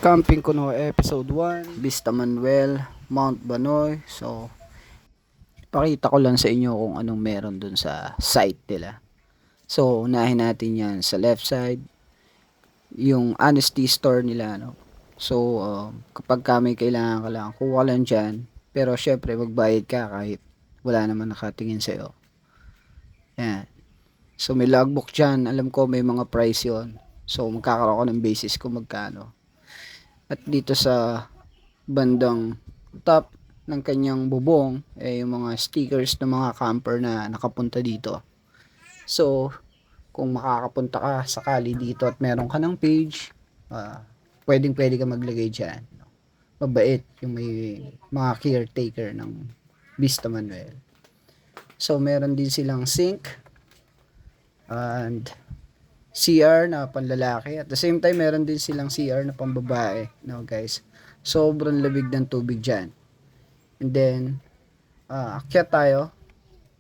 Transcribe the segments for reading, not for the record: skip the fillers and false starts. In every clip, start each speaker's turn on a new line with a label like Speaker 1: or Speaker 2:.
Speaker 1: Camping Kuno Episode 1, Vista Manuel, Mount Banoy. So, pakita ko lang sa inyo kung anong meron dun sa site nila. So, unahin natin yan sa left side, yung honesty store nila. No? So, kapag may kailangan ka lang, kuha lang dyan. Pero, syempre, magbayad ka kahit wala naman nakatingin sa'yo. Yan. So, may logbook dyan. Alam ko may mga price yon. So, magkakaroon ko ng basis kung magkano. At dito sa bandang top ng kanyang bubong yung mga stickers ng mga camper na nakapunta dito. So, kung makakapunta ka sakali dito at meron ka ng page, pwede ka maglagay dyan. Mabait yung may mga caretaker ng Vista Manuel. So, meron din silang sink and CR na panlalaki. At the same time, meron din silang CR na pambabae. No, guys. Sobrang labig ng tubig dyan. And then, akyat tayo.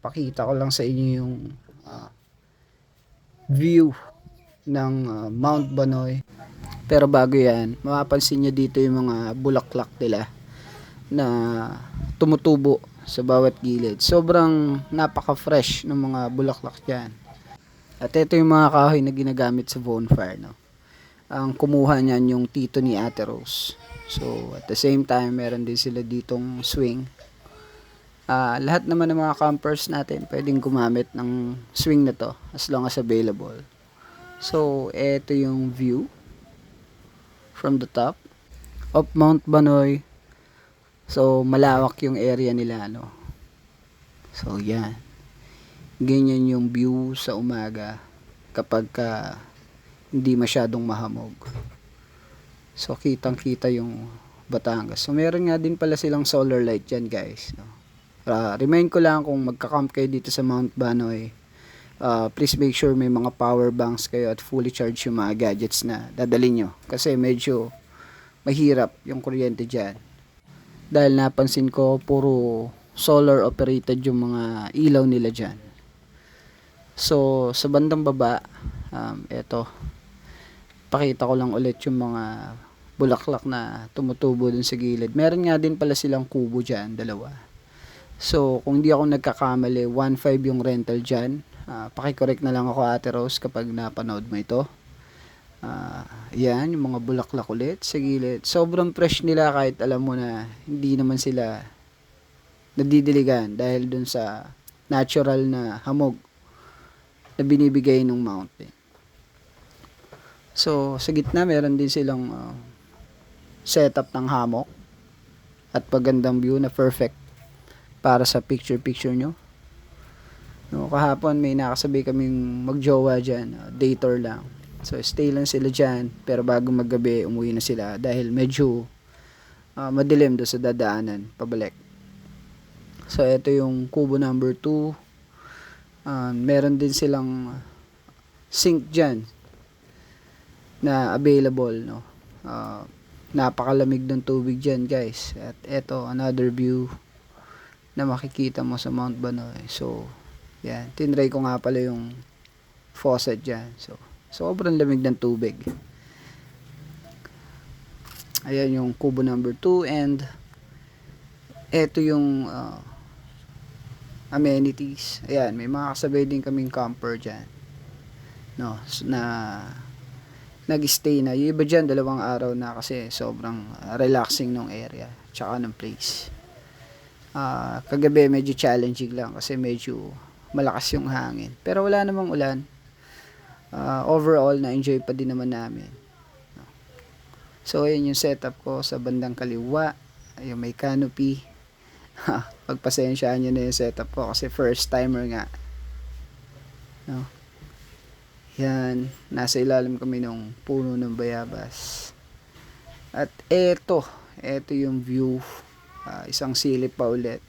Speaker 1: Pakita ko lang sa inyo yung view ng Mount Banoy. Pero bago yan, mapapansin nyo dito yung mga bulaklak nila na tumutubo sa bawat gilid. Sobrang napaka-fresh ng mga bulaklak dyan. At ito yung mga kahoy na ginagamit sa bonfire, no? Ang kumuha niyan yung tito ni Ate Rose. So, at the same time, meron din sila ditong swing. Lahat naman ng mga campers natin pwedeng gumamit ng swing na to as long as available. So, ito yung view from the top of Mount Banoy. So, malawak yung area nila, no? So, yan. Ganyan yung view sa umaga kapag hindi masyadong mahamog. So, kitang-kita yung Batangas. So, meron nga din pala silang solar light dyan, guys. No? Remind ko lang kung magka-camp kayo dito sa Mount Banoy, please make sure may mga power banks kayo at fully charge yung mga gadgets na dadalhin nyo. Kasi medyo mahirap yung kuryente dyan. Dahil napansin ko, puro solar operated yung mga ilaw nila dyan. So, sa bandang baba, eto, pakita ko lang ulit yung mga bulaklak na tumutubo dun sa gilid. Meron nga din pala silang kubo dyan, dalawa. So, kung di ako nagkakamali, 1.5 yung rental dyan. Pakicorrect na lang ako, Ate Rose, kapag napanood mo ito. Yan, yung mga bulaklak ulit sa gilid. Sobrang fresh nila kahit alam mo na hindi naman sila nadidiligan dahil dun sa natural na hamog na binibigay ng mountain. So, sa gitna meron din silang setup ng hammock at pagandang view na perfect para sa picture nyo. No, kahapon may nakasabay kaming magjowa dyan, day tour lang. So, stay lang sila dyan, pero bago maggabi, umuwi na sila dahil medyo madilim doon sa dadaanan, pabalik. So, ito yung kubo number 2. Meron din silang sink dyan na available, no? Napakalamig ng tubig dyan, guys. At eto, another view na makikita mo sa Mount Banoy. So, yan. Tinry ko nga pala yung faucet dyan. So, sobrang lamig ng tubig. Ayan yung kubo number 2 and eto yung amenities. Ayan, may mga kasabay din kaming camper dyan. No, na nag-stay na. Yung iba dyan, 2 araw na kasi sobrang relaxing ng area tsaka ng place. Kagabi medyo challenging lang kasi medyo malakas yung hangin. Pero wala namang ulan. Overall, na-enjoy pa din naman namin. So, ayan yung setup ko sa bandang kaliwa. Ayun, may canopy. Pagpasensyaan nyo na yung setup ko kasi first timer nga. No? Yan, nasa ilalim kami ng puno ng bayabas. At eto yung view. Isang silip pa ulit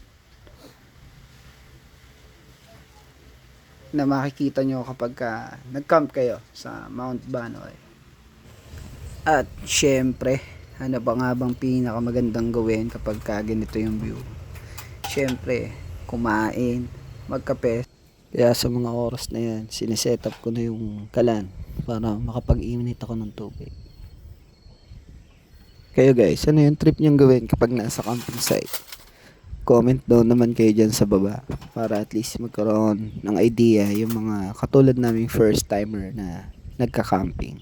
Speaker 1: na makikita nyo kapag nag-camp kayo sa Mount Banoy. At syempre, ano ba nga bang pinakamagandang gawin kapag ganito yung view? Syempre, kumain, magkape. Kaya sa mga oras na yan, sineset up ko na yung kalan para makapag-init ako ng tubig. Kayo guys, ano yung trip nyong gawin kapag nasa camping site? Comment down naman kayo dyan sa baba para at least magkaroon ng idea yung mga katulad naming first timer na nagka-camping.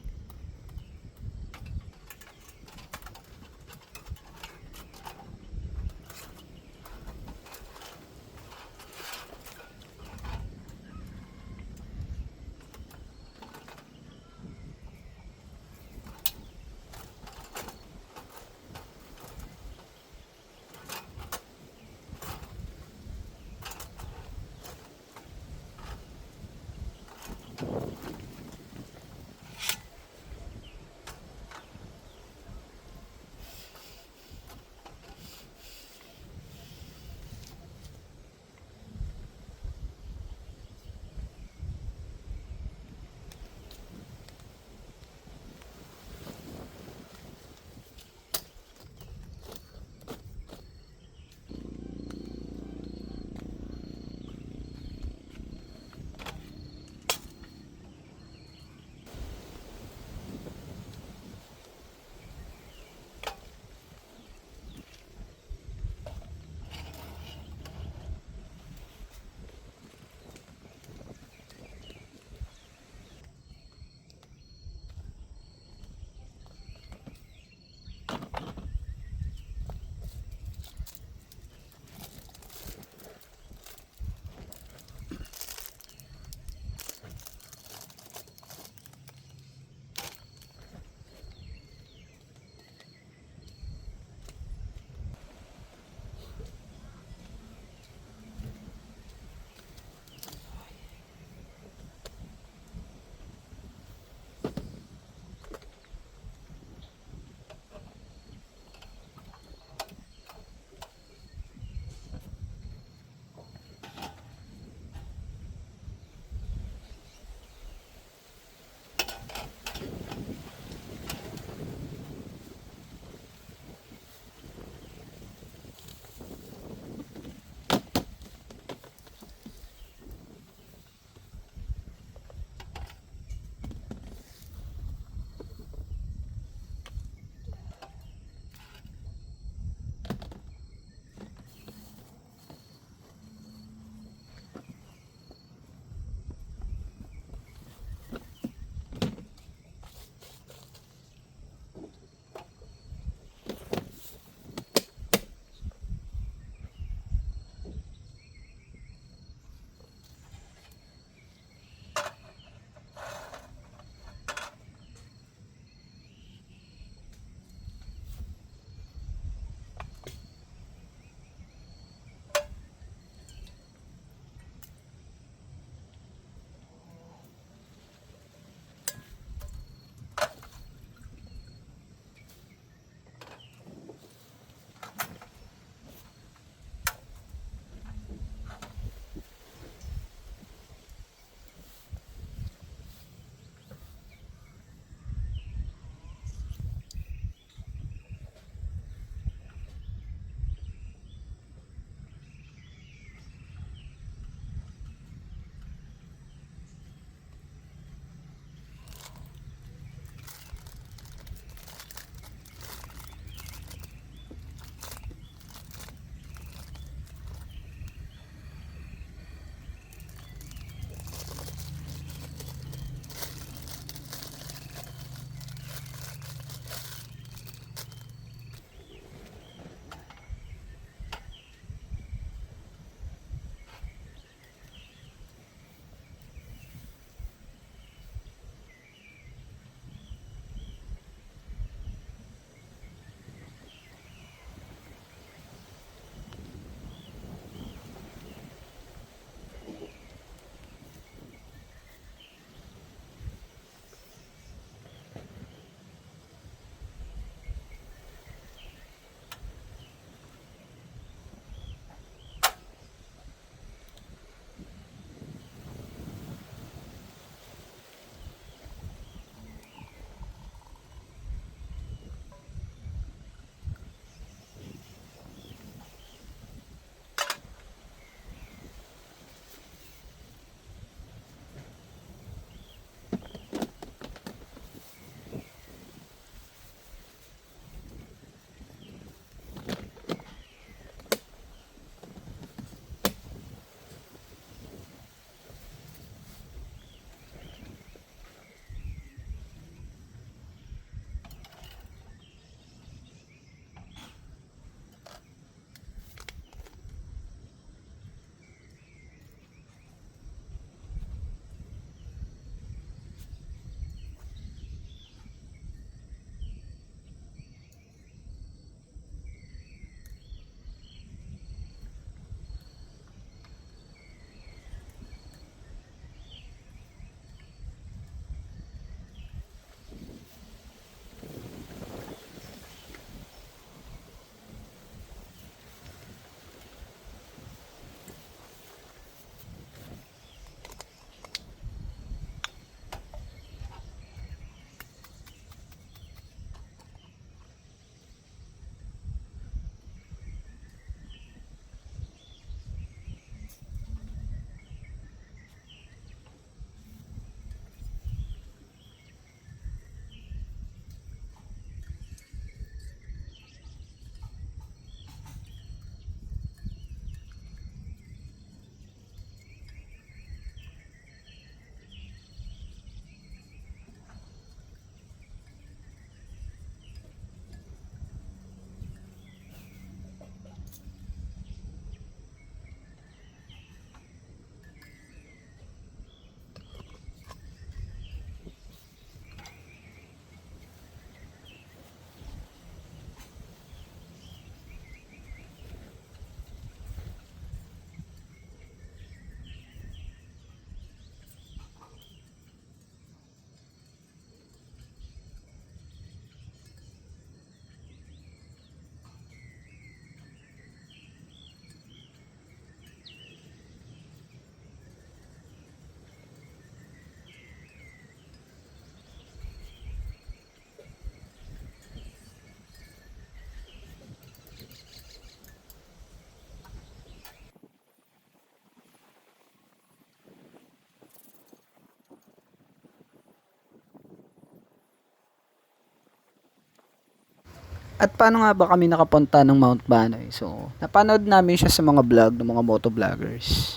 Speaker 1: At paano nga ba kami nakapunta ng Mount Banoy? So, napanood namin siya sa mga vlog ng mga motovloggers.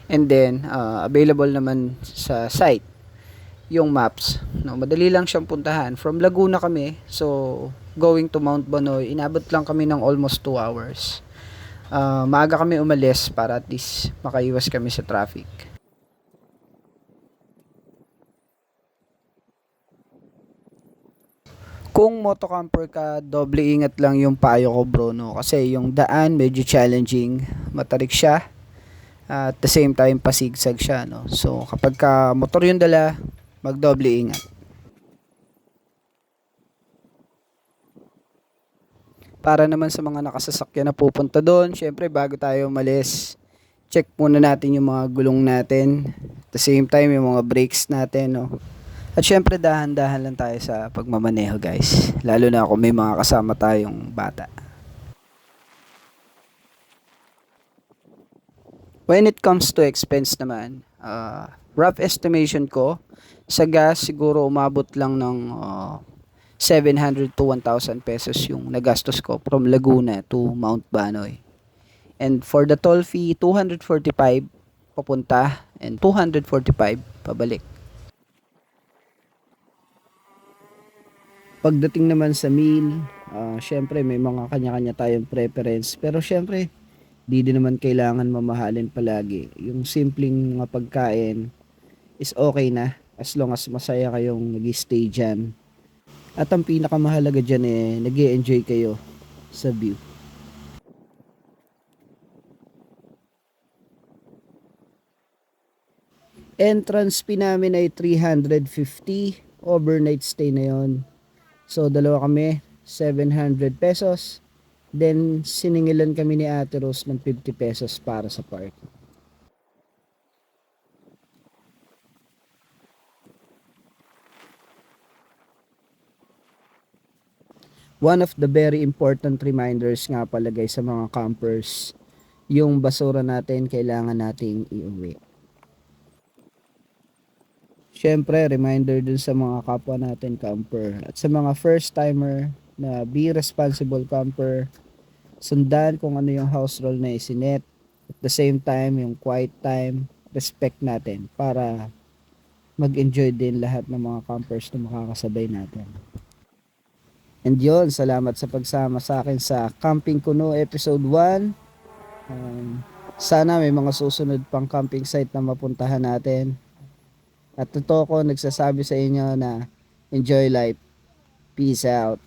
Speaker 1: And then, available naman sa site yung maps. No, madali lang siyang puntahan. From Laguna kami, so going to Mount Banoy, inabot lang kami ng almost 2 hours. Maaga kami umalis para at least makaiwas kami sa traffic. Kung motocamper ka, doble ingat lang yung payo ko bro, no? Kasi yung daan medyo challenging, matarik siya, at the same time pasigsag siya, no? So kapag ka motor yung dala, magdoble ingat. Para naman sa mga nakasasakyan na pupunta doon, syempre bago tayo umalis, check muna natin yung mga gulong natin, at the same time yung mga brakes natin, no? At syempre dahan-dahan lang tayo sa pagmamaneho guys, lalo na kung may mga kasama tayong bata. When it comes to expense naman, rough estimation ko, sa gas siguro umabot lang ng 700 to 1,000 pesos yung nagastos ko from Laguna to Mount Banoy. And for the toll fee, 245 papunta and 245 pabalik. Pagdating naman sa meal, syempre may mga kanya-kanya tayong preference. Pero syempre, di din naman kailangan mamahalin palagi. Yung simpleng mga pagkain is okay na as long as masaya kayong nag-stay dyan. At ang pinakamahalaga dyan nag-enjoy kayo sa view. Entrance fee namin ay 350, overnight stay na yon. So dalawa kami, 700 pesos. Then siningilan kami ni Ate Rose ng 50 pesos para sa park. One of the very important reminders nga pala guys sa mga campers, yung basura natin kailangan nating iuwi. Syempre, reminder dun sa mga kapwa natin camper at sa mga first timer na be responsible camper, sundan kung ano yung house rule na isinet. At the same time, yung quiet time, respect natin para mag-enjoy din lahat ng mga campers na makakasabay natin. And yun, salamat sa pagsama sa akin sa Camping Kuno Episode 1. Sana may mga susunod pang camping site na mapuntahan natin. At totoo ko nagsasabi sa inyo na enjoy life. Peace out.